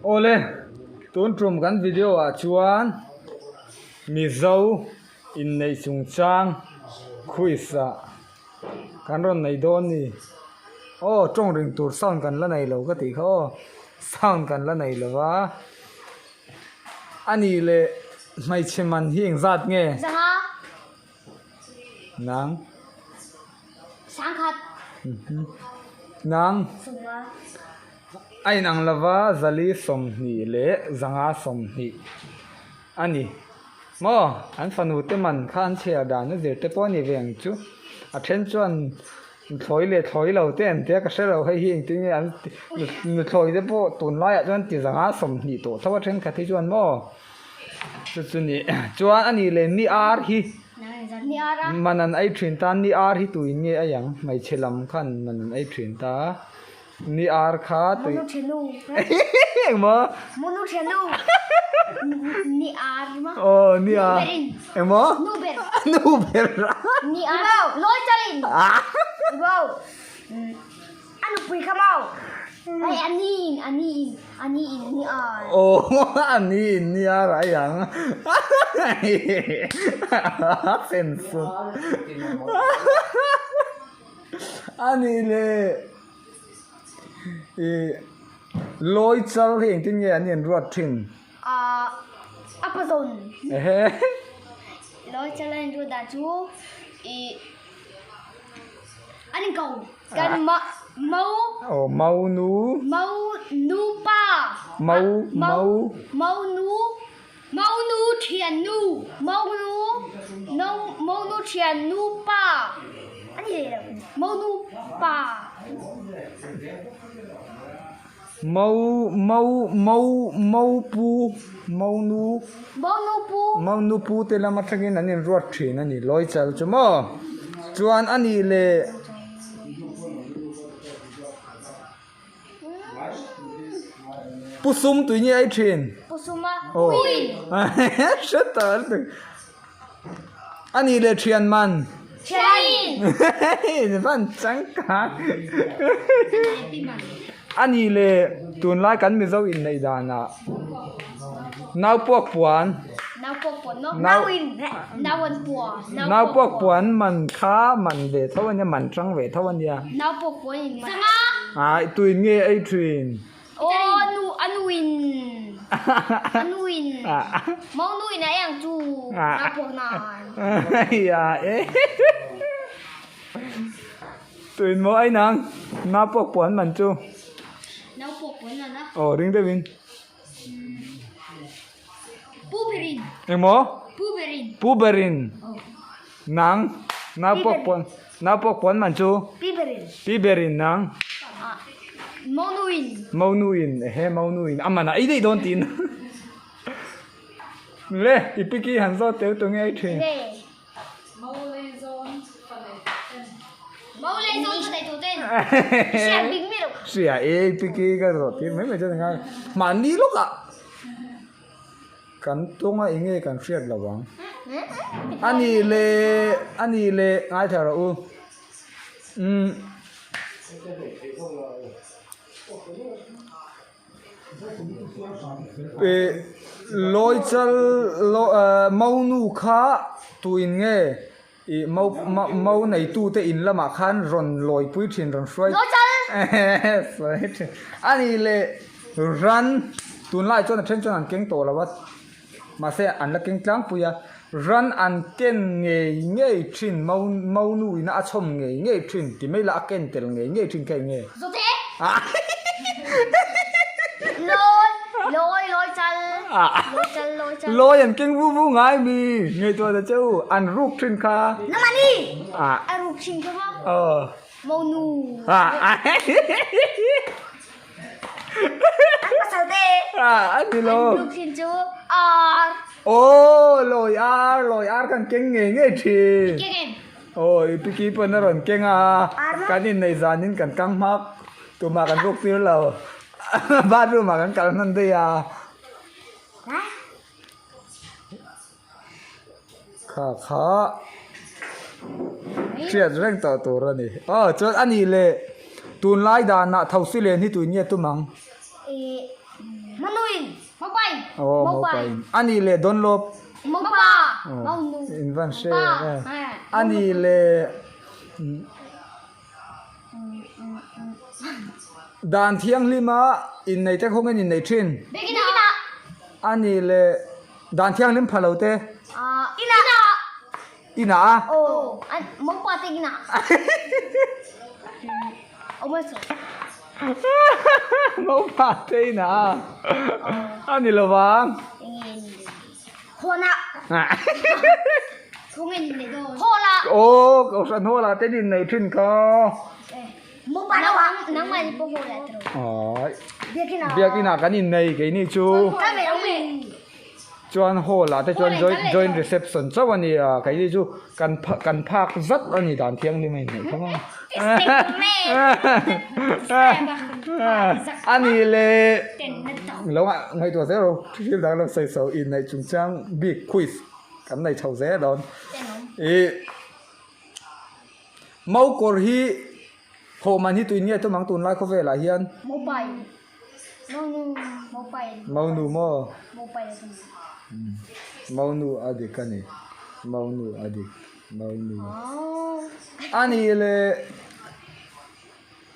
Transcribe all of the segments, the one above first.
Ole tun trum kan video a chuan Mizo Inneih chung chang khuisa kan ron nei don ni trong ring tur sound kan la nei lo ka ti kho sound kan la nei lo wa ani le mai cheman hi eng zat nge Zanga nang sang khat nang sunga ai nang lava zali som ni le zanga som ni ani mo an fanu te man khan chea da na ze te po ni veng chu a then chuan thloi le thloi lo te an te ka se lo hai hi ti ni an thloi te po tun lai a chuan ti zanga som ni to thawa then ka thi chuan mo chu ni chuan ani le ni ar hi nang zan ni ara manan ai thin ta ni ar hi tu nge ayang mai chelam khan manan ai thin ta ni ar kha tu monu chenu mo monu chenu ni ar ma ni ar mo nuber nu ber ni ar loi chalin ibo anu pui khamau ai ani ni ar ani ni ar ayang sensu ani le loi chal heng tin nge an ruat thin apazon loi chalin ru da chu anh cầu cần mau nu pa mau nu thiền nu mau nu thiền nu pa anh gì vậy mau nu pa mau nu pu te la ma thangin an ruat thin ani loi chal chu mo chuan ani le pusum tu ni ai thin pusuma win shatar ani le thian man thian van chang ka ani le tun lai kan Mizo Inneih dana nau pok puan nào pok pon no nào in nào an pua nau pok puan man kha man ve thawan ya man chang ve thawan ya nào pok pon in sanga ai tuin nge ai thin anuin mau nuin na yang chu na pok na ya tuin mo ai nang na pok puan man chu nào pok pon na na ring te win puberin mo puberin oh nang na pok puan man chu piberin nang mau nuin mau nuin amana ai dei don tin le ipiki hanzo teu tu nge thin mau le zon này tu tên sia big mi đâu sia ipiki ka ro tin mai cha nga mani lo ka kan tonga inge kan fiat lawang ani le ngai thara u loi chal mau nu kha tuin nge mau nei tu te in lama khan ron loi pui thin ron swai loi chal ani le ran tun lai chon then chon an keng to lawat ma se an la keng tlang puya ran an ken nge thin mau nu ina achom nge thin ti mai la ken tel nge thin kai nge zo te loi loi an keng vu ngai mi nge to da cheu an ruk thin kha namani ruk thin kha mau nu anh có sao thế anh đi lo ruk thin chu loi ar kan keng nge thin oi piki pon ron keng kanin nei zanin kan kang mak tu ma kan ruk tir lo ba ru ma kan kal nan de ya kha triat reng ta to ra ni chot ani le tun lai da na thau si len hi tu ni tu mang manuin mau bay mau bay ani le don lop mau ba mau nu invan she ani le dan thiang lima in nei te khong in nei thin begina ani le dan thiang lim phalo te ina oh an mau pa te gina oh mas mau pa te ina ani lo wang hona không nghe nhìn này rồi hona ô cậu san hô là tên in nei thin ko mau pa nắng mày po hô lại rồi việc ina kan in nei cái ni chu cái về ông mình chuan hô là te chuan join reception chaw ani cái ni chu kan phak zat ani dan thiang ni mai nei không ani le lo ngai to zero phim dang lo sai so in nei chung chang big quiz kan nei chau ze don mau kor hi ho man hi tuin nge to mang tun lai ko ve la hian mau bay mau nu mo mau bay mau nu adik ani mau nu ani le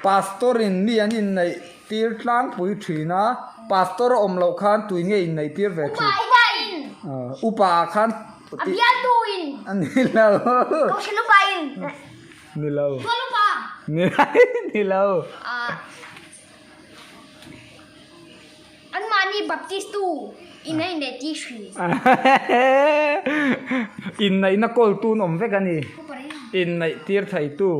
pastorin ni anin nei tir tlang pui thina pastor om lo khan tuin nge in nei tir ve thi upa khan abian tuin ani lo ko shinu bain ni lo ko lu pa ni lo an mani baptist tu inai ne ti shri in nei na kol tu nom ve gani in nei tir thai tu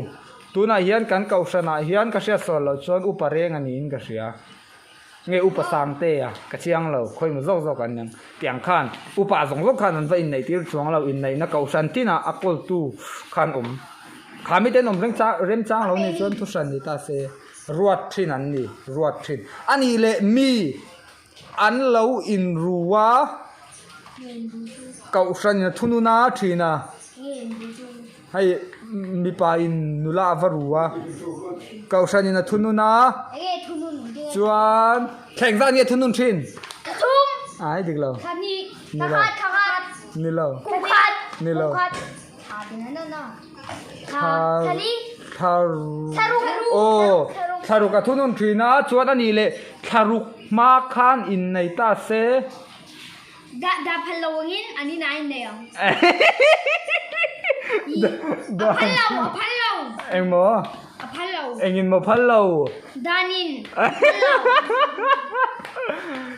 tuna hian kan kau sana hian ka sia sol lo chon upareng ani in ka sia nge upasang te ya ka chiang lo khoi mu zok zok an yang tiang khan upa zong zok khan an va in nei tir chuang lo in nei na kau san tina akol tu khan khami te nom rem chang lo ni chon thu san ni ta se ruat thin an ni ruat thin ani le mi an lo in ruwa kau san na thununa thina hay mi pa in nula varuwa kau san na thununa chuan kheng za ni thunun thin thum ai dik lo thani khat ni lo khat ni lo thali tharu ka thunun thina chuan ani le tharuk ma khan in nei ta se da phallowin ani nai ne da phallow em mo phallow em in mo phallow danin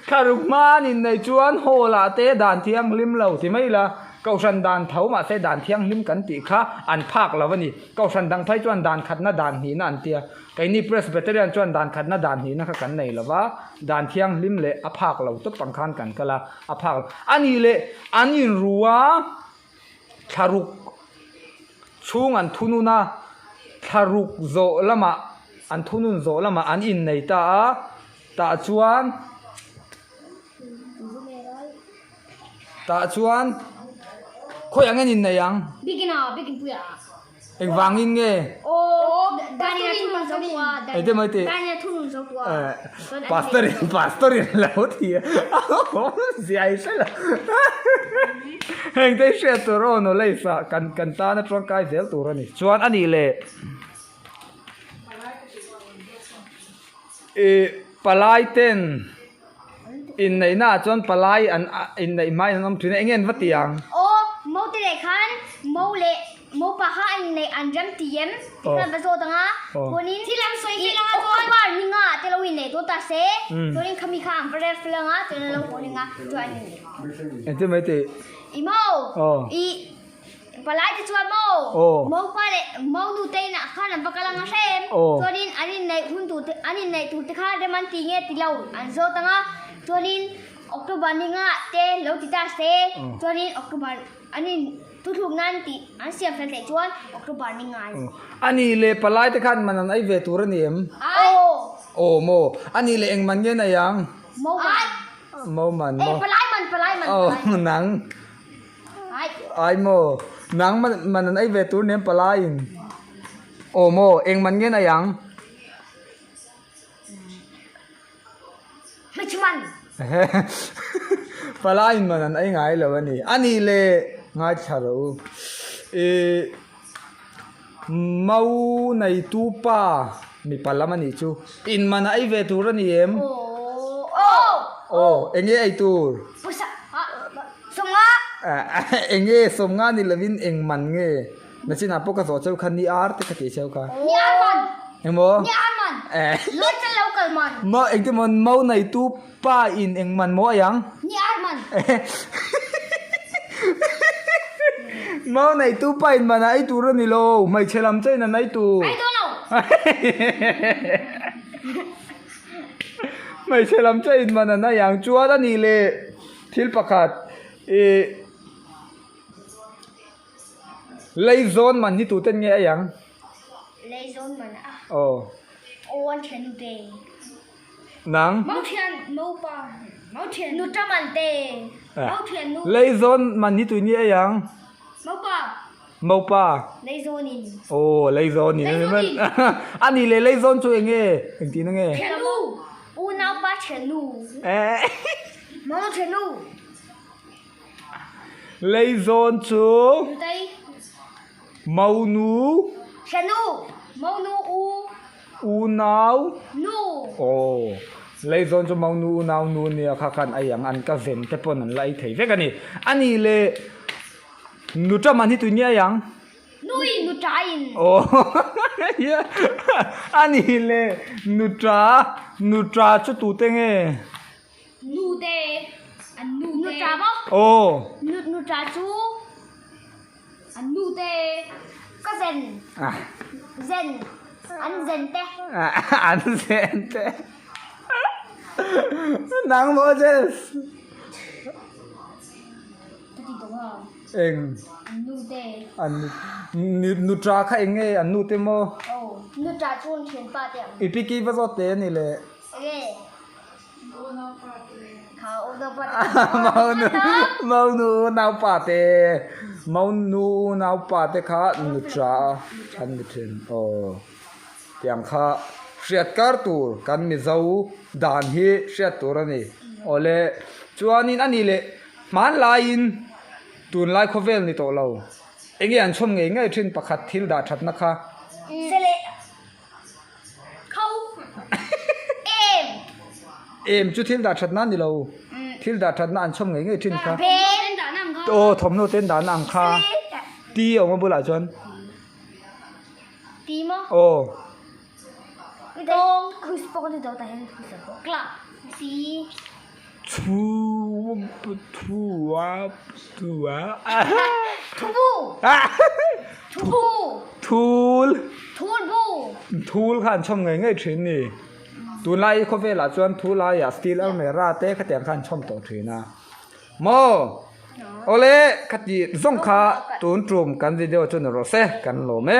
tharuk ma in nei chuan hola te dan thiang lim lo ti mai la kau san dan thau ma se dan thiang lim kan ti kha an phak lawani kau san dang phai chuan dan khat na dan hi na an tia kai ni presbyterian chuan dan khat na dan hi na kha kan nei lawa dan thiang lim le a phak lo to pangkhan kan kala a phak ani le ani ruwa tharuk chung an thununa tharuk zo lama an thunun zo lama an in nei ta chuan khoi ang in nei yang begin puya eng wangin nge dania thunun zo tua ai te mai te dania thunun zo tua pastor lo thi si ai se la heng te she to ro no le sa kan ta na tron kai zel tu ro ni chuan ani le palai ten in nei na chuan palai an in nei mai nom thina engen vatiang mau te le khan mau pa kha anh này ăn jam tiem kan ba zo tanga konin silang soi silang ko ba ni nga te lo win ne to ta se konin khami kha am pre flanga te lo konin nga to ani ente mai te imo I palai te chua mau pa le mau du te na kha na bakala nga sem konin ani nei hun tu ani nei tu te kha de man ti nge ti lo an zo tanga konin October ni nga te lo ti ta se konin October ani tu thum nan ti an siam fan le chuan October ni ngai ani le palai te khan manan ai ve tur ni em mo ani le eng man nge na yang mo man palai man nang ai mo nang manan ai ve tur nem palai in mo eng man nge na yang ma chu มัน ปลาอินมันไอ้ไงเหรอวันนี้อันนี้เลยง่ายชาลูเมาในตู้ป้ามีปลามันนี่จูอินมันไอ้เวทูรันนี่เอ็มโอ้เอ็งไอ้ตูปุษะสงะเอ็งสมงานนี่ละวินเอ็งมันเงนั่นสินะพวกกระสอบเจ้าคันนี่อาร์ตกระติเจ้าค่ะนี่อาร์มันเห็นบ่นี่อาร์มันรถจะเล่ากันมันเมาเอ็งที่มันเมาในตู้ป้าอินเอ็งมันโมยังนี่อาร์มันเมาในตู้ป้าอินมันไอ้ตูรันนี่โลไม่เชลัมใจนั่นไอ้ตูไอ้ตัวเราไม่ใช่ลำใจอินมันนะอย่างจัวด้านนี้เลยทิลประกาศเลยโซนมันที่ตูเต้นไงอย่างเลยโซนมันอ่ะโอ้วันเทียนนูเตนังเมาเทียนเมาปาเมาเทียนนูจะมันเตเมาเทียนนูเลยโซนมันที่ตูนี่อย่างเมาปาเมาป่าเลยโซนินโอ้เลยโซนนี่มันอันนี้เลยโซนช่วยไงจริงๆนะไงเทียนนูอูน่าปาเทียนนูเมาเทียนนูเลยโซนช่วยเมานูเทียนนูเมานูอูนาวนูโอ้เลยโซนช่วยเมานูอูนาวนูเนี่ยข้ากันไอ้อย่างอันก็เซ็นแต่ปนนั่นไล่เถียงกันนี่อันนี้เลยนูจะมันที่ตัวนี้ยังนูจาอินโอ้ยอันนี้เลยนูจาชุดตัวเต็งเอนูเตอันนูจาปะโอ้นูจาจูอันนูเตก็เซนเซนอันเซนเตอันเซนเตนังโมเสสเองนูเตอันนูตราค่ะเองอันนูเตโมโอ้นูตราชวนเขียนป้าเตียงอีพิกี้ว่าเตนี่แหละเขาอุปาเมานูนาวปาเตเมานูนาวปาเตค่ะนูตราฉันไม่ถึงโอ้เตียงค่ะเสียดการ์ตูกันมิเจ้าด่านฮีเสียดตัวนี่โอเล่จวนนี้อันนี้เลยมันลายน์ตูนไลค์โคเวลนี่ตัวเราเอ็งยันชมเองไงทิ้งประคัดทิลดาชัดนะคะเซเลเขาเอ็มจุดทิลดาชัดนั่นนี่เราทิลดาชัดนั่นชมเองไงทิ้งค่ะโอ้ทอมโนเต้นดานังค่ะตีออกมาบุหรี่จนตีมั้งโอ้ตรงคือสปอร์ตเดาแต่ให้คือสปอร์ตกลับตีทูทูลขันชมไงไงทิ้งนี่ตูนไล่เขาเวลาจวนทูลไล่ยาสตีลเอาเมราเต้ขัดยังขันชมต่อทิ้งนะโมโอเล่ขัดยี่ส่งขาตูนตรุมกันวิดีโอจนรอเซกันโลเม